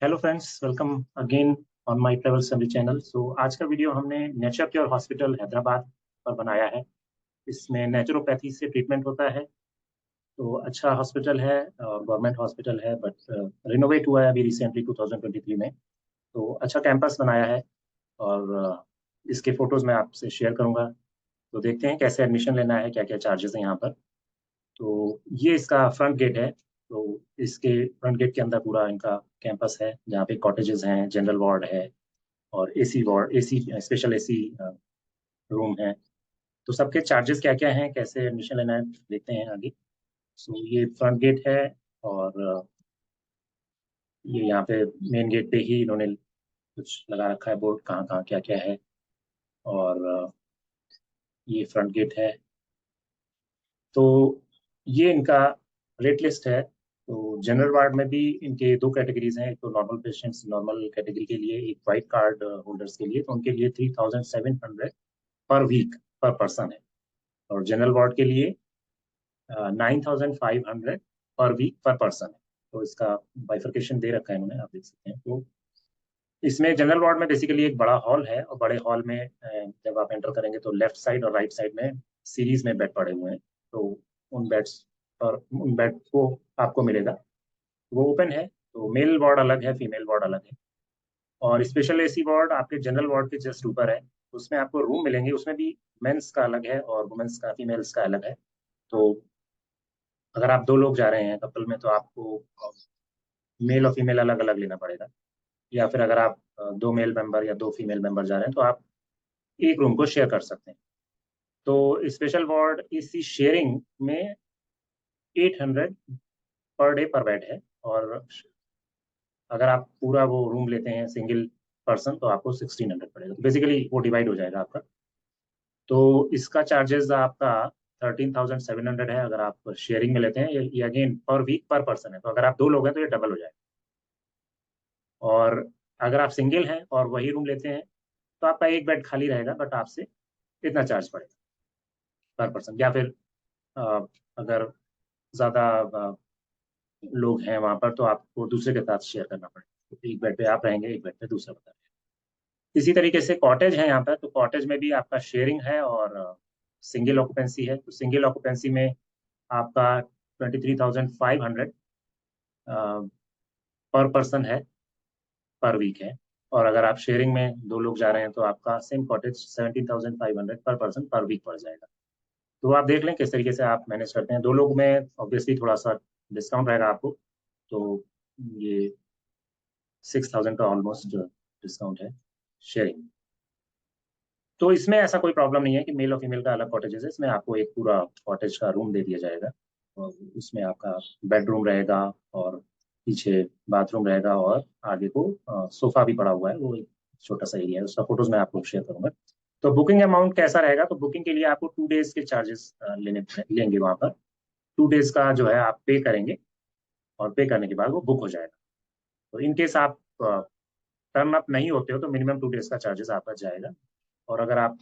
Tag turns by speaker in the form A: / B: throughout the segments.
A: Hello friends, welcome again on my travel summary channel. So आज का video हमने nature care hospital Hyderabad पर बनाया है। इसमें नेचुरोपैथी से ट्रीटमेंट होता है। तो अच्छा हॉस्पिटल है, गवर्नमेंट हॉस्पिटल है, बट रिनोवेट हुआ है अभी रिसेंटली 2023 में। तो अच्छा कैंपस बनाया है। और इसके फोटोज मैं आपसे शेयर करूंगा। तो देखते हैं कैसे एडमिशन लेना है, क्या क्या चार्जेस हैं यहाँ पर। तो ये इसका फ्रंट गेट है। तो इसके फ्रंट गेट के अंदर पूरा इनका कैंपस है, जहाँ पे कॉटेजेस हैं, जनरल वार्ड है और AC ward, AC special AC room है। तो सबके चार्जेस क्या क्या हैं, कैसे एडमिशन लेना है, देखते हैं आगे। सो ये फ्रंट गेट है। और ये यहाँ पे मेन गेट पे ही इन्होंने कुछ लगा रखा है बोर्ड, कहाँ कहाँ क्या क्या है। और ये फ्रंट गेट है। तो ये इनका रेट लिस्ट है। तो जनरल वार्ड में भी इनके दो कैटेगरीज हैं। एक तो नॉर्मल पेशेंट्स, नॉर्मल कैटेगरी के लिए, एक वाइट कार्ड होल्डर्स के लिए। तो उनके लिए 3700 पर वीक पर पर्सन है। और जनरल वार्ड के लिए 9500 पर वीक पर पर्सन है। तो इसका बाइफर्केशन दे रखा है इन्होंने, आप देख सकते हैं। तो इसमें जनरल वार्ड में बेसिकली एक बड़ा हॉल है, और बड़े हॉल में जब आप एंटर करेंगे तो लेफ्ट साइड और राइट साइड में सीरीज में बेड पड़े हुए हैं। तो उन बेड्स और उन बेड को आपको मिलेगा। वो ओपन है। तो मेल वार्ड अलग है, फीमेल वार्ड अलग है। और स्पेशल एसी वार्ड आपके जनरल वार्ड के जस्ट ऊपर है। उसमें आपको रूम मिलेंगे, उसमें भी मेंस का अलग है और वुमेन्स का, फीमेल्स का अलग है। तो अगर आप दो लोग जा रहे हैं कपल में, तो आपको मेल और फीमेल अलग अलग लेना पड़ेगा। या फिर अगर आप दो मेल मेंबर या दो फीमेल मेंबर जा रहे हैं, तो आप एक रूम को शेयर कर सकते हैं। तो स्पेशल वार्ड इसी शेयरिंग में 800 पर डे पर बेड है। और अगर आप पूरा वो रूम लेते हैं सिंगल पर्सन, तो आपको 1600 पड़ेगा। तो बेसिकली वो डिवाइड हो जाएगा आपका। तो इसका चार्जेस आपका 13,700 है अगर आप शेयरिंग में लेते हैं। ये अगेन पर वीक पर पर्सन है। तो अगर आप दो लोग हैं तो ये डबल हो जाएगा। और अगर आप सिंगल हैं और वही रूम लेते हैं, तो आपका एक बेड खाली रहेगा, बट आपसे इतना चार्ज पड़ेगा पर पर्सन। या फिर अ, अगर ज़्यादा लोग हैं वहाँ पर, तो आपको दूसरे के साथ शेयर करना पड़ेगा। तो एक बेड पे आप रहेंगे, एक बेड पे दूसरा बता रहेगा। इसी तरीके से कॉटेज है यहाँ पर। तो कॉटेज में भी आपका शेयरिंग है और सिंगल ऑक्यूपेंसी है। तो सिंगल ऑक्यूपेंसी में आपका 23,500 पर पर्सन है, पर वीक है। और अगर आप शेयरिंग में दो लोग जा रहे हैं, तो आपका सेम कॉटेज 17,500 पर पर्सन पर वीक पड़ जाएगा। तो आप देख लें किस तरीके से आप मैनेज करते हैं। दो लोग में ऑब्वियसली थोड़ा सा डिस्काउंट रहेगा आपको। तो ये 6,000 का ऑलमोस्ट डिस्काउंट है शेयरिंग। तो इसमें ऐसा कोई प्रॉब्लम नहीं है कि मेल और फीमेल का अलग कॉटेजेस है। इसमें आपको एक पूरा कॉटेज का रूम दे दिया जाएगा। और उसमें आपका बेडरूम रहेगा, और पीछे बाथरूम रहेगा, और आगे को सोफा भी पड़ा हुआ है। वो एक छोटा सा एरिया है, उसका फोटोज मैं आपको शेयर करूंगा। तो बुकिंग अमाउंट कैसा रहेगा? तो बुकिंग के लिए आपको 2 डेज के चार्जेस लेंगे वहाँ पर। 2 डेज का जो है आप पे करेंगे, और पे करने के बाद वो बुक हो जाएगा। तो इन केस आप टर्न अप नहीं होते हो, तो मिनिमम 2 डेज का चार्जेस आपका जाएगा। और अगर आप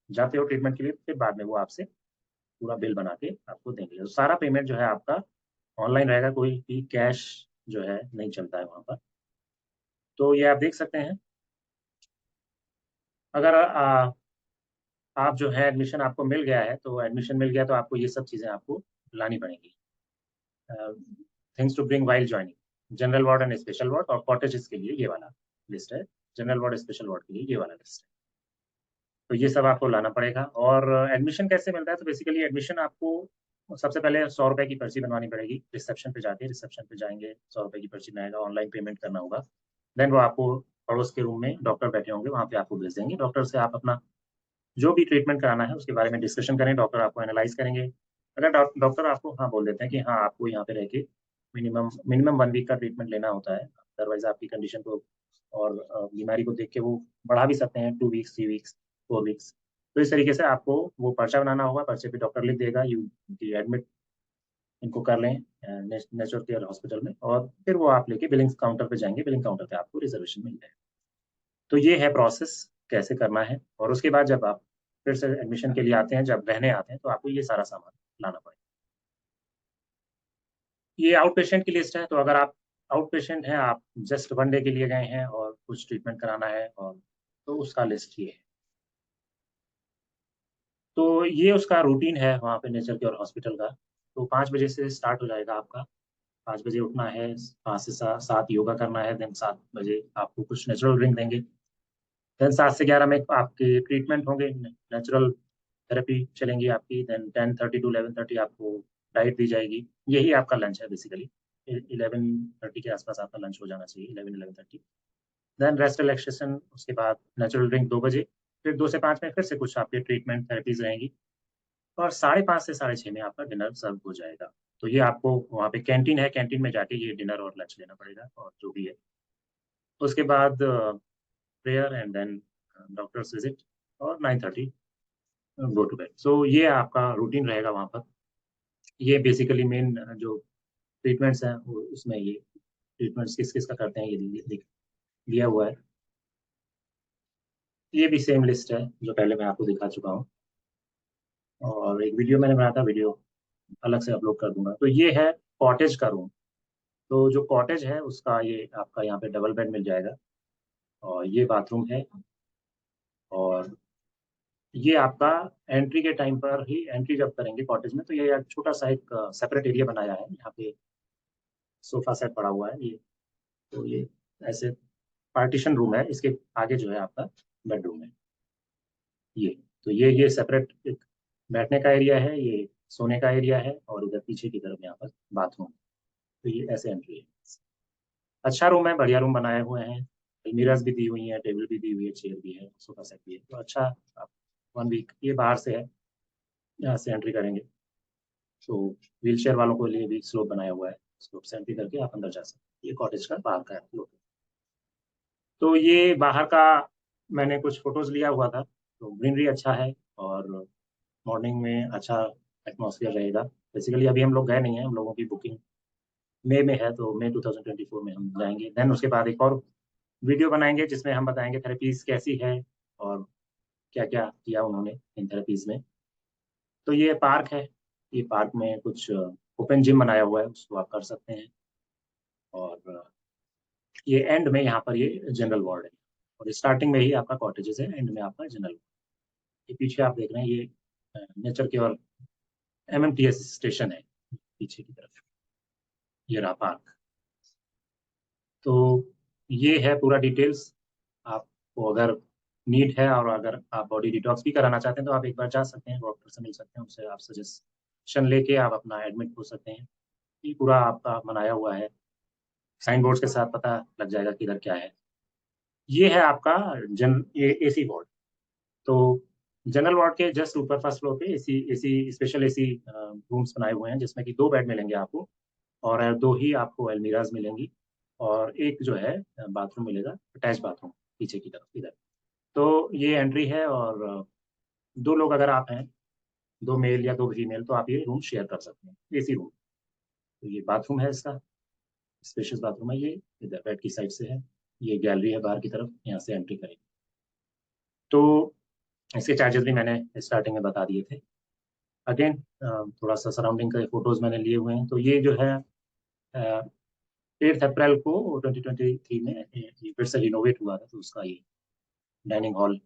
A: जाते हो ट्रीटमेंट के लिए, तो फिर बाद में वो आपसे पूरा बिल बना के आपको देंगे। तो सारा पेमेंट जो है आपका ऑनलाइन रहेगा, कोई भी कैश जो है नहीं चलता है वहाँ पर। तो ये आप देख सकते हैं। अगर आप जो है एडमिशन आपको मिल गया है, तो एडमिशन मिल गया तो आपको ये सब चीज़ें आपको लानी पड़ेंगी। Things to bring while joining, general ward and special ward, और कॉटेजेस के लिए ये वाला लिस्ट है। जनरल वार्ड, स्पेशल वार्ड के लिए ये वाला लिस्ट है। तो ये सब आपको लाना पड़ेगा। और एडमिशन कैसे मिलता है? तो बेसिकली एडमिशन आपको सबसे पहले 100 रुपए की पर्ची बनवानी पड़ेगी। रिसेप्शन पे जाके, रिसेप्शन पे जाएंगे, 100 रुपए की पर्ची बनाएगा, ऑनलाइन पेमेंट करना होगा। देन वो आपको पड़ोस के रूम में डॉक्टर बैठे होंगे, वहाँ पे आपको भेज देंगे। डॉक्टर से आप अपना जो भी ट्रीटमेंट कराना है उसके बारे में डिस्कशन करें। डॉक्टर आपको एनालाइज करेंगे। अगर डॉक्टर आपको हाँ बोल देते हैं कि हाँ आपको यहाँ पे रह के मिनिमम मिनिमम 1 वीक का ट्रीटमेंट लेना होता है, अदरवाइज आपकी कंडीशन को और बीमारी को देख के वो बढ़ा भी सकते हैं, 2 वीक्स, 3 वीक्स, 4 वीक्स। तो इस तरीके से आपको वो पर्चा बनाना होगा। पर्चे पे डॉक्टर लिख देगा, यू एडमिट इनको कर लें नेचुरल केयर हॉस्पिटल में। और फिर वो आप लेके बिलिंग काउंटर पे जाएंगे, बिलिंग काउंटर पे आपको रिजर्वेशन मिल जाएगा। तो ये है प्रोसेस, कैसे करना है। और उसके बाद जब आप फिर से एडमिशन के लिए आते हैं, जब रहने आते हैं, तो आपको ये सारा सामान लाना पड़ेगा। ये आउट पेशेंट की लिस्ट है। तो अगर आप आउट पेशेंट है, आप जस्ट 1 डे के लिए गए हैं और कुछ ट्रीटमेंट कराना है, और तो उसका लिस्ट ये है। तो ये उसका रूटीन है वहाँ पे नेचर केयर हॉस्पिटल का। तो 5 बजे से स्टार्ट हो जाएगा आपका। 5 बजे उठना है, 5 से 7 योगा करना है, देन 7 बजे आपको कुछ नेचुरल ड्रिंक देंगे। देन 7 से 11 में आपके ट्रीटमेंट होंगे, नेचुरल थेरेपी चलेंगी आपकी। देन 10:30 to 11:30 आपको डाइट दी जाएगी। यही आपका लंच है बेसिकली। 11:30 के आसपास आपका लंच हो जाना चाहिए, 11-11:30। देन रेस्ट रिलैक्सेशन, उसके बाद नेचुरल ड्रिंक 2 बजे। फिर 2 से 5 में फिर से कुछ आपके ट्रीटमेंट थेरेपीज रहेंगी, और 5:30 से 6:30 में आपका डिनर सर्व हो जाएगा। तो ये आपको वहाँ पे कैंटीन है, कैंटीन में जाके ये डिनर और लंच लेना पड़ेगा, और जो भी है। उसके बाद prayer and then doctors visit, और 9:30 गो टू बेड। सो ये आपका रूटीन रहेगा वहाँ पर। ये बेसिकली मेन जो ट्रीटमेंट्स हैं वो उसमें ये ट्रीटमेंट्स किस किस का करते हैं ये दिया हुआ है। ये भी सेम लिस्ट है जो पहले मैं आपको दिखा चुका हूँ, और एक वीडियो मैंने बनाया था, वीडियो अलग से अपलोड कर दूंगा। तो ये है कॉटेज का रूम। तो जो कॉटेज है उसका ये आपका यहाँ पे डबल बेड मिल जाएगा, और ये बाथरूम है। और ये आपका एंट्री के टाइम पर ही, एंट्री जब करेंगे कॉटेज में, तो ये एक छोटा सा एक सेपरेट एरिया बनाया है। यहाँ पे सोफा सेट पड़ा हुआ है ये। तो ये ऐसे पार्टीशन रूम है, इसके आगे जो है आपका बेडरूम है ये। तो ये सेपरेट एक बैठने का एरिया है, ये सोने का एरिया है, और इधर पीछे की तरफ यहाँ पर बाथरूम। तो ये ऐसे एंट्री है। अच्छा रूम है, बढ़िया रूम बनाए हुए हैं। अलमीराज भी दी हुई है, टेबल भी दी हुई है, चेयर भी है, सोफा सेट भी है। तो अच्छा, आप 1 वीक ये बाहर से है, यहाँ से एंट्री करेंगे। तो व्हील चेयर वालों के लिए भी स्लोप बनाया हुआ है, स्लोप से एंट्री करके आप अंदर जा सकते हैं। ये कॉटेज का बाहर का है। तो ये बाहर का मैंने कुछ फोटोज लिया हुआ था। तो ग्रीनरी अच्छा है, और मॉर्निंग में अच्छा एटमॉस्फेयर रहेगा। बेसिकली अभी हम लोग गए नहीं हैं, हम लोगों की बुकिंग मई में है, तो मई 2024 में हम जाएंगे। देन उसके बाद एक और वीडियो बनाएंगे जिसमें हम बताएंगे थेरेपीज कैसी है, और क्या क्या किया उन्होंने इन थेरेपीज में। तो ये पार्क है, ये पार्क में कुछ ओपन जिम बनाया हुआ है, उसको आप कर सकते हैं। और ये एंड में यहाँ पर ये जनरल वार्ड है, और स्टार्टिंग में ही आपका कॉटेजेस है, एंड में आपका जनरल। ये पीछे आप देख रहे हैं, ये नेचर के और MMTS स्टेशन है पीछे की तरफ। ये रहा पार्क। तो ये है पूरा डिटेल्स। आपको अगर नीड है, और अगर आप बॉडी डिटॉक्स भी कराना चाहते हैं, तो आप एक बार जा सकते हैं, डॉक्टर से मिल सकते हैं, उससे आप सजेशन लेके आप अपना एडमिट हो सकते हैं। ये पूरा आपका बनाया हुआ है, साइन बोर्ड के साथ पता लग जाएगा कि इधर क्या है। ये है आपका ये AC वार्ड। तो जनरल वार्ड के जस्ट ऊपर फर्स्ट फ्लोर पे AC AC special AC rooms बनाए हुए हैं, जिसमें कि 2 बेड मिलेंगे आपको, और 2 ही आपको अलमीराज मिलेंगी, और एक जो है बाथरूम मिलेगा, अटैच बाथरूम पीछे की तरफ इधर। तो ये एंट्री है, और 2 लोग अगर आप हैं, 2 मेल या 2 फीमेल, तो आप ये रूम शेयर कर सकते हैं, AC रूम। तो ये बाथरूम है इसका, स्पेशियस बाथरूम है ये, इधर बेड की साइड से है। ये गैलरी है बाहर की तरफ, यहाँ से एंट्री करेंगे। तो इसके चार्जेस भी मैंने स्टार्टिंग में बता दिए थे। अगेन थोड़ा सा सराउंडिंग के फोटोज मैंने लिए हुए हैं। तो ये जो है 8 अप्रैल को 2023 में ये फिर से रिनोवेट हुआ था, तो उसका ये डाइनिंग हॉल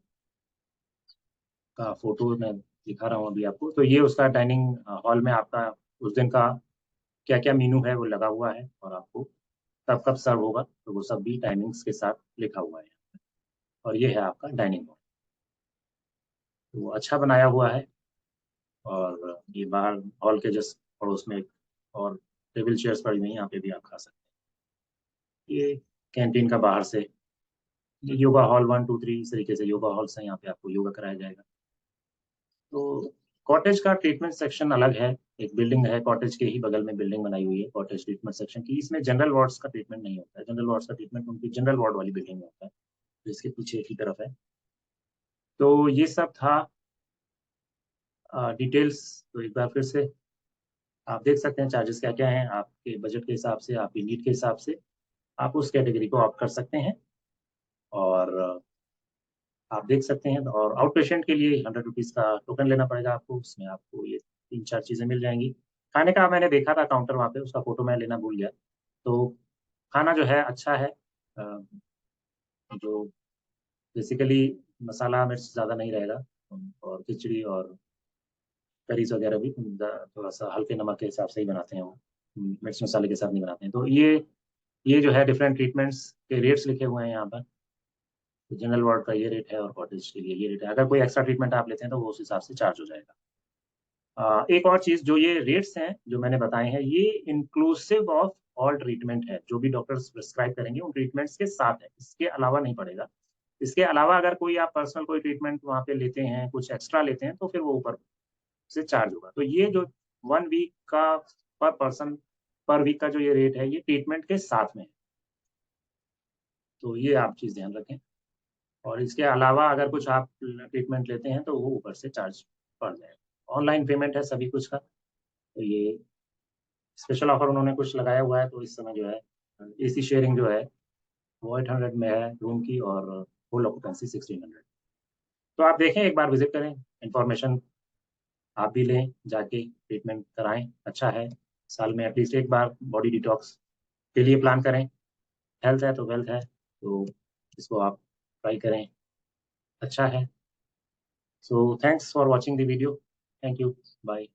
A: का फोटो मैं दिखा रहा हूँ अभी आपको। तो ये उसका डाइनिंग हॉल में आपका उस दिन का क्या क्या मेनू है वो लगा हुआ है, और आपको कब कब सर्व होगा तो वो सब भी टाइमिंग्स के साथ लिखा हुआ है। और ये है आपका डाइनिंग हॉल। तो वो अच्छा बनाया हुआ है, और ये बाहर हॉल के जस्ट पड़ोस में एक और टेबल चेयर्स पड़ी हुई हैं, यहाँ पे भी आप खा सकते हैं। ये कैंटीन का बाहर से योगा हॉल 1 2 3 इस तरीके से योगा हॉल्स हैं, यहाँ पे आपको योगा कराया जाएगा। तो कॉटेज का ट्रीटमेंट सेक्शन अलग है। एक बिल्डिंग है कॉटेज के ही बगल में, बिल्डिंग बनाई हुई है कॉटेज ट्रीटमेंट सेक्शन की। इसमें जनरल वार्ड्स का ट्रीटमेंट नहीं होता है, जनरल वार्ड्स का ट्रीटमेंट उनकी जनरल वार्ड वाली बिल्डिंग में होता है, जो इसके पीछे की तरफ है। तो ये सब था डिटेल्स। तो एक बार फिर से आप देख सकते हैं चार्जेस क्या क्या हैं, आपके बजट के हिसाब से, आपकी नीड के हिसाब से आप उस कैटेगरी को ऑप्ट कर सकते हैं। और आप देख सकते हैं। और आउट पेशेंट के लिए 100 रुपीज़ का टोकन लेना पड़ेगा आपको, उसमें आपको ये 3 4 चीज़ें मिल जाएंगी। खाने का मैंने देखा था काउंटर वहाँ पे, उसका फोटो मैं लेना भूल गया। तो खाना जो है अच्छा है, जो बेसिकली मसाला मिर्च ज़्यादा नहीं रहेगा, और खिचड़ी और करीज वगैरह भी थोड़ा सा हल्के नमक के हिसाब से ही बनाते हैं वो, मिर्च मसाले के साथ नहीं बनाते हैं। तो ये जो है डिफरेंट ट्रीटमेंट्स के रेट्स लिखे हुए हैं यहाँ पर। तो जनरल वार्ड का ये रेट है और कॉटेज के लिए ये रेट है। अगर कोई एक्स्ट्रा ट्रीटमेंट आप लेते हैं तो वो उस हिसाब से चार्ज हो जाएगा। एक और चीज़, जो ये रेट्स हैं जो मैंने बताए हैं, ये इंक्लूसिव ऑफ ऑल ट्रीटमेंट है, जो भी डॉक्टर्स प्रिस्क्राइब करेंगे उन ट्रीटमेंट्स के साथ है, इसके अलावा नहीं पड़ेगा। इसके अलावा अगर कोई आप पर्सनल कोई ट्रीटमेंट वहाँ पे लेते हैं, कुछ एक्स्ट्रा लेते हैं, तो फिर वो ऊपर से चार्ज होगा। तो ये जो 1 वीक का पर पर्सन पर वीक का जो ये रेट है, ये ट्रीटमेंट के साथ में है। तो ये आप चीज़ ध्यान रखें। और इसके अलावा अगर कुछ आप ट्रीटमेंट लेते हैं तो वो ऊपर से चार्ज पड़ जाएगा। ऑनलाइन पेमेंट है सभी कुछ का। तो ये स्पेशल ऑफर उन्होंने कुछ लगाया हुआ है, तो इस समय जो है एसी शेयरिंग जो है वो 800 में है रूम की, और फुल ऑक्यूपेंसी 1600। तो आप देखें, एक बार विजिट करें, इंफॉर्मेशन आप भी लें, जाके ट्रीटमेंट कराएं, अच्छा है। साल में एटलीस्ट एक बार बॉडी डिटॉक्स के लिए प्लान करें। हेल्थ है तो वेल्थ है, तो इसको आप ट्राई करें, अच्छा है। So thanks for watching the video. Thank you. Bye.